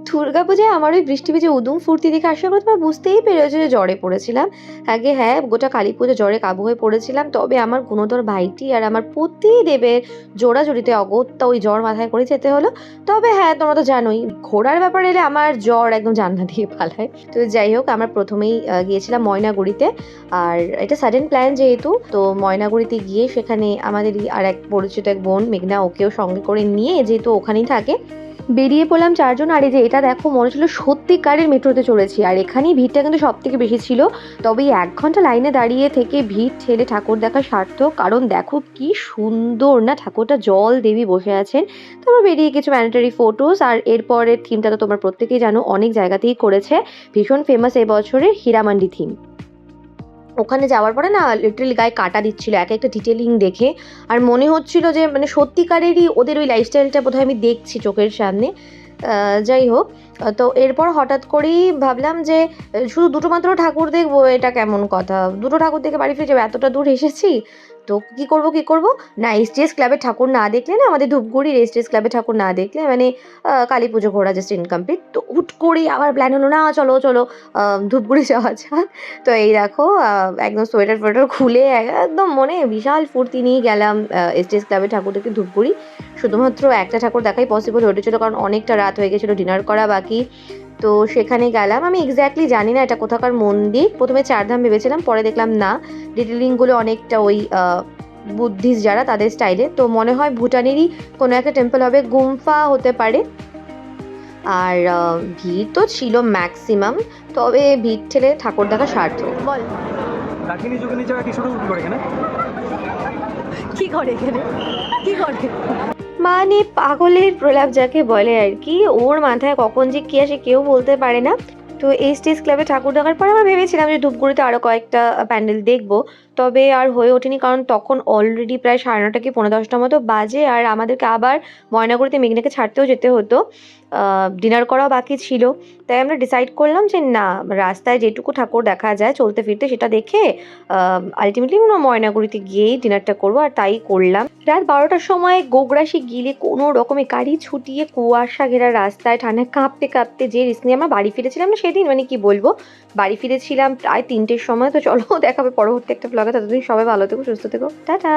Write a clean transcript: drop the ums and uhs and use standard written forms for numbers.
দুর্গাপূজায় আমার ওই বৃষ্টি ভেজে উদুম ফুর্তি দেখে আশা করি তোমরা বুঝতেই পেরেছো যে জ্বরে পড়েছিলাম। আগে হ্যাঁ, গোটা কালী পুজো জ্বরে কাবু হয়ে পড়েছিলাম। তবে আমার গুণধর ভাইটি আর আমার পতিদেবের জোড়াজুড়িতে অগত্যা ওই জ্বর মাথায় করে যেতে হলো। তবে হ্যাঁ, তোমরা তো জানোই ঘোরার ব্যাপারে এলে আমার জ্বর একদম জানলা দিয়ে পালায়। তো যাই হোক, আমরা প্রথমেই গিয়েছিলাম ময়নাগুড়িতে। আর এটা সাডেন প্ল্যান যেহেতু, তো ময়নাগুড়িতে গিয়ে সেখানে আমাদেরই আর এক পরিচিত এক বোন মেঘনা, ওকেও সঙ্গে করে নিয়ে যেহেতু ওখানেই থাকে, বেরিয়ে পড়লাম চারজন। আর এই যে এটা দেখো, মনে হচ্ছিল সত্যিকারের মেট্রোতে চড়েছি। আর এখানেই ভিড়টা কিন্তু সব থেকে বেশি ছিল। তবে এই 1 ঘন্টা লাইনে দাঁড়িয়ে থেকে ভিড় ঠেলে ঠাকুর দেখা সার্থক। কারণ দেখো কি সুন্দর না, ঠাকুরটা জল দেবী বসে আছেন। তারপর বেরিয়ে কিছু ম্যান্ডেটরি ফটোস। আর এরপরের থিমটা তো তোমরা প্রত্যেকেই জানো, অনেক জায়গাতেই করেছে। ভীষণ ফেমাস এবছরের হীরামান্ডি থিম। ওখানে যাওয়ার পরে না লিটারালি গায়ে কাটা দিচ্ছিল এক একটা ডিটেলিং দেখে। আর মনে হচ্ছিল যে মানে সত্যিকারেরই ওদের ওই লাইফস্টাইলটা বোধহয় আমি দেখছি চোখের সামনে। যাই হোক, তো এরপর হঠাৎ করেই ভাবলাম যে শুধু দুটো মাত্র ঠাকুর দেখবো, এটা কেমন কথা, দুটো ঠাকুর দেখে বাড়ি ফিরে যাবো, এতটা দূর এসেছি। তো কি করব না, এসটিএস ক্লাবের ঠাকুর না দেখলে না, আমাদের ধূপগুড়ির এসটিএস ক্লাবের ঠাকুর না দেখলে মানে কালী পুজো ঘোরা জাস্ট ইনকমপ্লিট। তো হুট করেই আবার প্ল্যান হলো, না চলো চলো ধূপগুড়ি যাওয়া যাক। তো এই দেখো একদম সোয়েটার ফোয়েটার খুলে একদম মনে বিশাল ফুর্তি নিয়ে গেলাম এসটিএস ক্লাবের ঠাকুর দেখতে ধূপগুড়ি। শুধুমাত্র একটা ঠাকুর দেখাই পসিবল হয়েছিল, কারণ অনেকটা রাত হয়ে গেছিলো, ডিনার করা বাকি। তো সেখানে গেলাম। আমি এক্স্যাক্টলি জানি না এটা কোথাকার মন্দির, প্রথমে চারধাম ভেবেছিলাম, পরে দেখলাম না, ডিটেলিংগুলো অনেকটা ওই বুদ্ধিস্ট যারা তাদের স্টাইলে। তো মনে হয় ভুটানেরই কোনো একটা টেম্পল হবে, গুম্ফা হতে পারে। আর ভিড় তো ছিল ম্যাক্সিমাম, তবে ভিড় ঠেলে ঠাকুর দেখা সার্থক। বল কি করে এখানে, কি করে মানে পাগলের প্রলাপ যাকে বলে আর কি। ওর মাথায় কখন যে কি আসে কেউ বলতে পারে না। তো এসটিএস ক্লাবে ঠাকুর দেখার পর আমরা ভেবেছিলাম যে ধূপগুড়িতে আরও কয়েকটা প্যান্ডেল দেখবো, তবে আর হয়ে ওঠেনি, কারণ তখন অলরেডি প্রায় 9:30 কি 10:45 মতো বাজে। আর আমাদেরকে আবার ময়নাগুড়িতে মেঘনাকে ছাড়তেও যেতে হতো, ডিনার করাও বাকি ছিল। তাই আমরা ডিসাইড করলাম যে না, রাস্তায় যেটুকু ঠাকুর দেখা যায় চলতে ফিরতে সেটা দেখে আলটিমেটলি ময়নাগুড়িতে গিয়েই ডিনারটা করবো। আর তাই করলাম। রাত 12টার সময় গোগ্রাসে গিলে কোনো রকমে গাড়ি ছুটিয়ে কুয়াশা ঘেরা রাস্তায় ঠান্ডায় কাঁপতে কাঁপতে যে রিস্ক নিয়ে আমরা বাড়ি ফিরেছিলাম না সেদিন, মানে কি বলবো, বাড়ি ফিরেছিলাম প্রায় 3টের সময়। তো চলো দেখাবে পরবর্তী একটা ব্লগে, ততদিন সবাই ভালো থেকো, সুস্থ থেকো, টাটা।